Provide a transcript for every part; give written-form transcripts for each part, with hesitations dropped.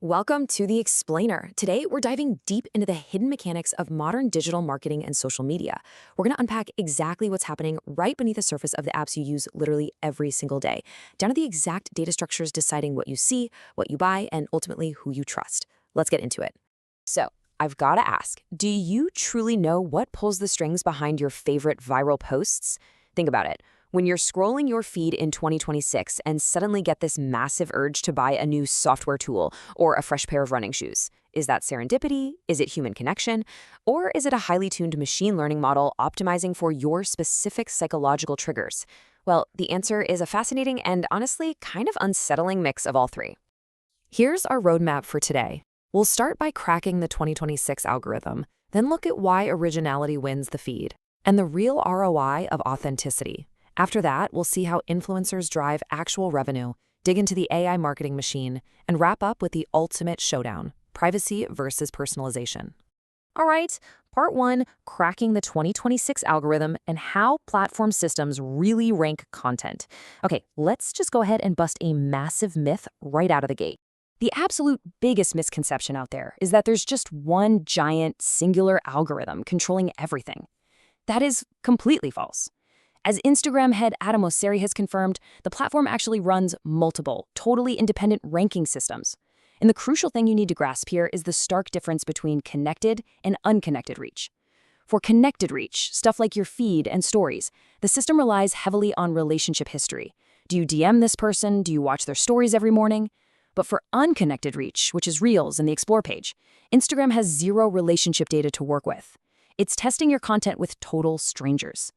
Welcome to The Explainer. Today, we're diving deep into the hidden mechanics of modern digital marketing and social media. We're going to unpack exactly what's happening right beneath the surface of the apps you use literally every single day, down to the exact data structures deciding what you see, what you buy, and ultimately who you trust. Let's get into it. So, I've got to ask, do you truly know what pulls the strings behind your favorite viral posts? Think about it. When you're scrolling your feed in 2026 and suddenly get this massive urge to buy a new software tool or a fresh pair of running shoes, is that serendipity? Is it human connection? Or is it a highly tuned machine learning model optimizing for your specific psychological triggers? Well, the answer is a fascinating and honestly kind of unsettling mix of all three. Here's our roadmap for today. We'll start by cracking the 2026 algorithm, then look at why originality wins the feed, and the real ROI of authenticity. After that, we'll see how influencers drive actual revenue, dig into the AI marketing machine, and wrap up with the ultimate showdown, privacy versus personalization. All right, part one, cracking the 2026 algorithm and how platform systems really rank content. Okay, let's just go ahead and bust a massive myth right out of the gate. The absolute biggest misconception out there is that there's just one giant, singular algorithm controlling everything. That is completely false. As Instagram head Adam Mosseri has confirmed, the platform actually runs multiple, totally independent ranking systems. And the crucial thing you need to grasp here is the stark difference between connected and unconnected reach. For connected reach, stuff like your feed and stories, the system relies heavily on relationship history. Do you DM this person? Do you watch their stories every morning? But for unconnected reach, which is Reels and the Explore page, Instagram has zero relationship data to work with. It's testing your content with total strangers.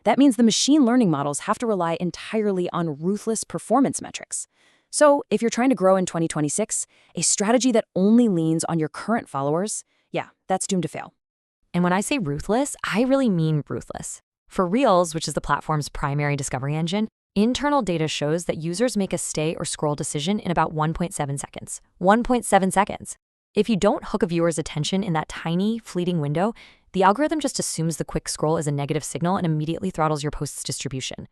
That means the machine learning models have to rely entirely on ruthless performance metrics. So if you're trying to grow in 2026, a strategy that only leans on your current followers, yeah, that's doomed to fail. And when I say ruthless, I really mean ruthless. For Reels, which is the platform's primary discovery engine, internal data shows that users make a stay or scroll decision in about 1.7 seconds. 1.7 seconds. If you don't hook a viewer's attention in that tiny, fleeting window, the algorithm just assumes the quick scroll is a negative signal and immediately throttles your post's distribution.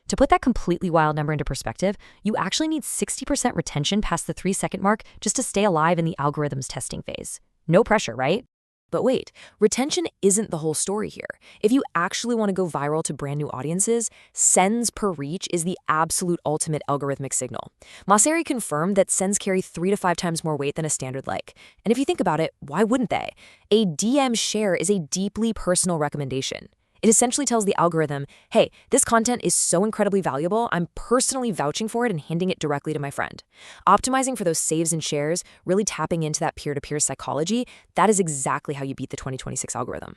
To put that completely wild number into perspective, you actually need 60% retention past the 3-second mark just to stay alive in the algorithm's testing phase. No pressure, right? But wait, retention isn't the whole story here. If you actually want to go viral to brand new audiences, sends per reach is the absolute ultimate algorithmic signal. Mosseri confirmed that sends carry 3 to 5 times more weight than a standard like. And if you think about it, why wouldn't they? A DM share is a deeply personal recommendation. It essentially tells the algorithm, hey, this content is so incredibly valuable, I'm personally vouching for it and handing it directly to my friend. Optimizing for those saves and shares, really tapping into that peer-to-peer psychology, that is exactly how you beat the 2026 algorithm.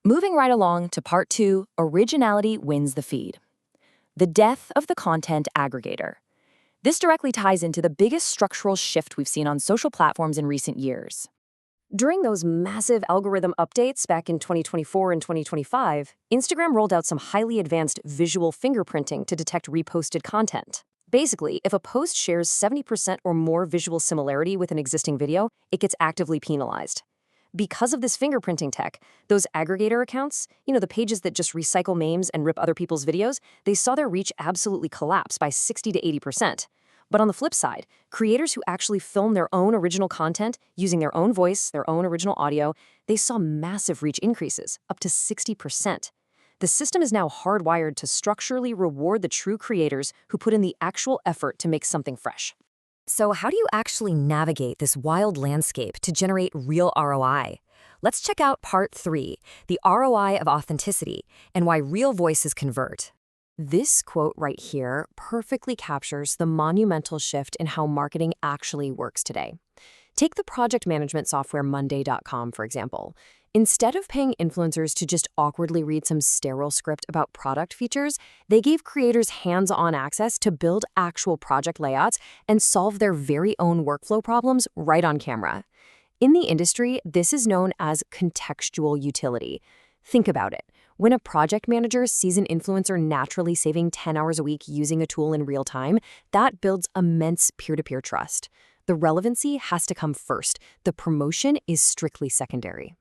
Moving right along to part two, originality wins the feed. The death of the content aggregator. This directly ties into the biggest structural shift we've seen on social platforms in recent years. During those massive algorithm updates back in 2024 and 2025, Instagram rolled out some highly advanced visual fingerprinting to detect reposted content. Basically, if a post shares 70% or more visual similarity with an existing video, it gets actively penalized. Because of this fingerprinting tech, those aggregator accounts, the pages that just recycle memes and rip other people's videos, they saw their reach absolutely collapse by 60 to 80%. But on the flip side, creators who actually film their own original content using their own voice, their own original audio, they saw massive reach increases, up to 60%. The system is now hardwired to structurally reward the true creators who put in the actual effort to make something fresh. So how do you actually navigate this wild landscape to generate real ROI? Let's check out part three, the ROI of authenticity and why real voices convert. This quote right here perfectly captures the monumental shift in how marketing actually works today. Take the project management software Monday.com, for example. Instead of paying influencers to just awkwardly read some sterile script about product features, they gave creators hands-on access to build actual project layouts and solve their very own workflow problems right on camera. In the industry, this is known as contextual utility. Think about it. When a project manager sees an influencer naturally saving 10 hours a week using a tool in real time, that builds immense peer-to-peer trust. The relevancy has to come first. The promotion is strictly secondary.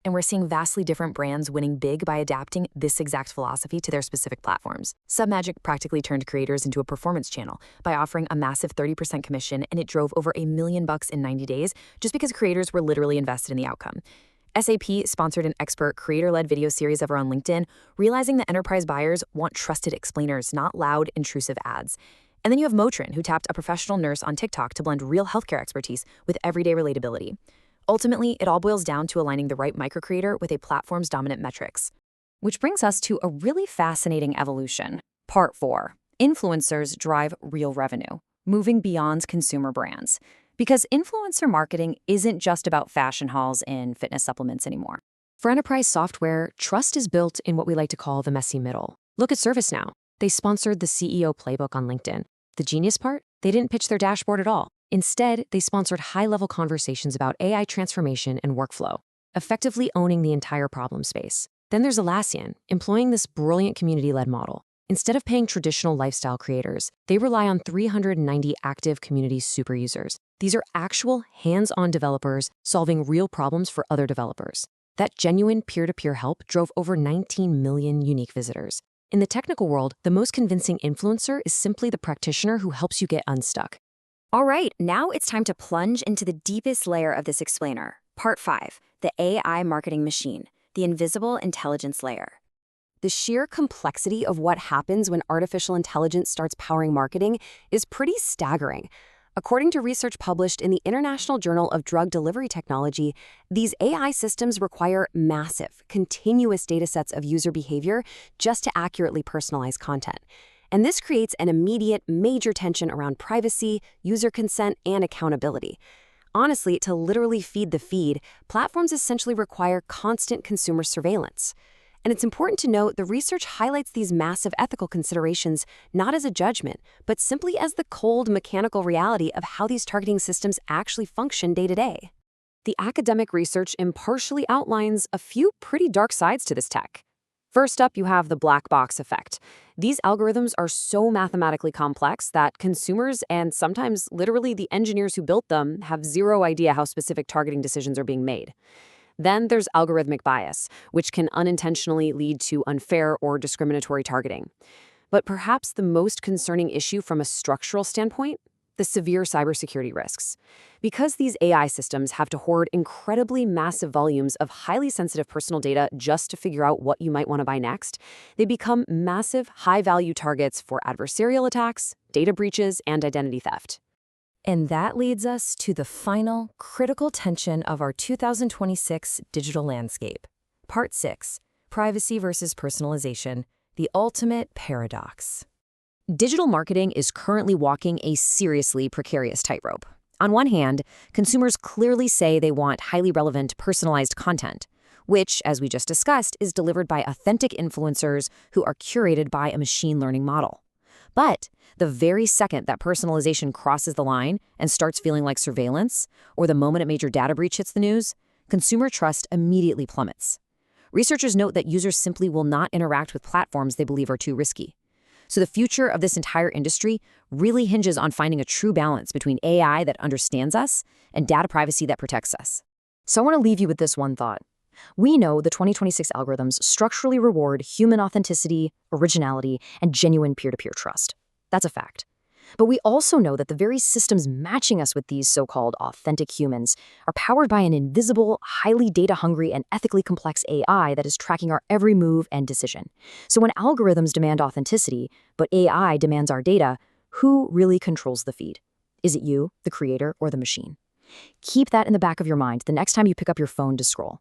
And we're seeing vastly different brands winning big by adapting this exact philosophy to their specific platforms. Submagic practically turned creators into a performance channel by offering a massive 30% commission, and it drove over $1 million in 90 days just because creators were literally invested in the outcome. SAP sponsored an expert creator-led video series over on LinkedIn, realizing that enterprise buyers want trusted explainers, not loud, intrusive ads. And then you have Motrin, who tapped a professional nurse on TikTok to blend real healthcare expertise with everyday relatability. Ultimately, it all boils down to aligning the right microcreator with a platform's dominant metrics. Which brings us to a really fascinating evolution. Part 4. Influencers drive real revenue, moving beyond consumer brands. Because influencer marketing isn't just about fashion hauls and fitness supplements anymore. For enterprise software, trust is built in what we like to call the messy middle. Look at ServiceNow. They sponsored the CEO playbook on LinkedIn. The genius part? They didn't pitch their dashboard at all. Instead, they sponsored high-level conversations about AI transformation and workflow, effectively owning the entire problem space. Then there's Atlassian, employing this brilliant community-led model. Instead of paying traditional lifestyle creators, they rely on 390 active community super users. These are actual, hands-on developers solving real problems for other developers. That genuine peer-to-peer help drove over 19 million unique visitors. In the technical world, the most convincing influencer is simply the practitioner who helps you get unstuck. All right, now it's time to plunge into the deepest layer of this explainer. Part 5, the AI marketing machine, the invisible intelligence layer. The sheer complexity of what happens when artificial intelligence starts powering marketing is pretty staggering. According to research published in the International Journal of Drug Delivery Technology, these AI systems require massive, continuous datasets of user behavior just to accurately personalize content. And this creates an immediate, major tension around privacy, user consent, and accountability. Honestly, to literally feed the feed, platforms essentially require constant consumer surveillance. And it's important to note the research highlights these massive ethical considerations not as a judgment, but simply as the cold, mechanical reality of how these targeting systems actually function day to day. The academic research impartially outlines a few pretty dark sides to this tech. First up, you have the black box effect. These algorithms are so mathematically complex that consumers and sometimes literally the engineers who built them have zero idea how specific targeting decisions are being made. Then there's algorithmic bias, which can unintentionally lead to unfair or discriminatory targeting. But perhaps the most concerning issue from a structural standpoint, the severe cybersecurity risks. Because these AI systems have to hoard incredibly massive volumes of highly sensitive personal data just to figure out what you might want to buy next, they become massive, high-value targets for adversarial attacks, data breaches, and identity theft. And that leads us to the final, critical tension of our 2026 digital landscape. Part 6, Privacy versus Personalization, the Ultimate Paradox. Digital marketing is currently walking a seriously precarious tightrope. On one hand, consumers clearly say they want highly relevant, personalized content, which, as we just discussed, is delivered by authentic influencers who are curated by a machine learning model. But the very second that personalization crosses the line and starts feeling like surveillance, or the moment a major data breach hits the news, consumer trust immediately plummets. Researchers note that users simply will not interact with platforms they believe are too risky. So the future of this entire industry really hinges on finding a true balance between AI that understands us and data privacy that protects us. So I want to leave you with this one thought. We know the 2026 algorithms structurally reward human authenticity, originality, and genuine peer-to-peer trust. That's a fact. But we also know that the very systems matching us with these so-called authentic humans are powered by an invisible, highly data-hungry, and ethically complex AI that is tracking our every move and decision. So when algorithms demand authenticity, but AI demands our data, who really controls the feed? Is it you, the creator, or the machine? Keep that in the back of your mind the next time you pick up your phone to scroll.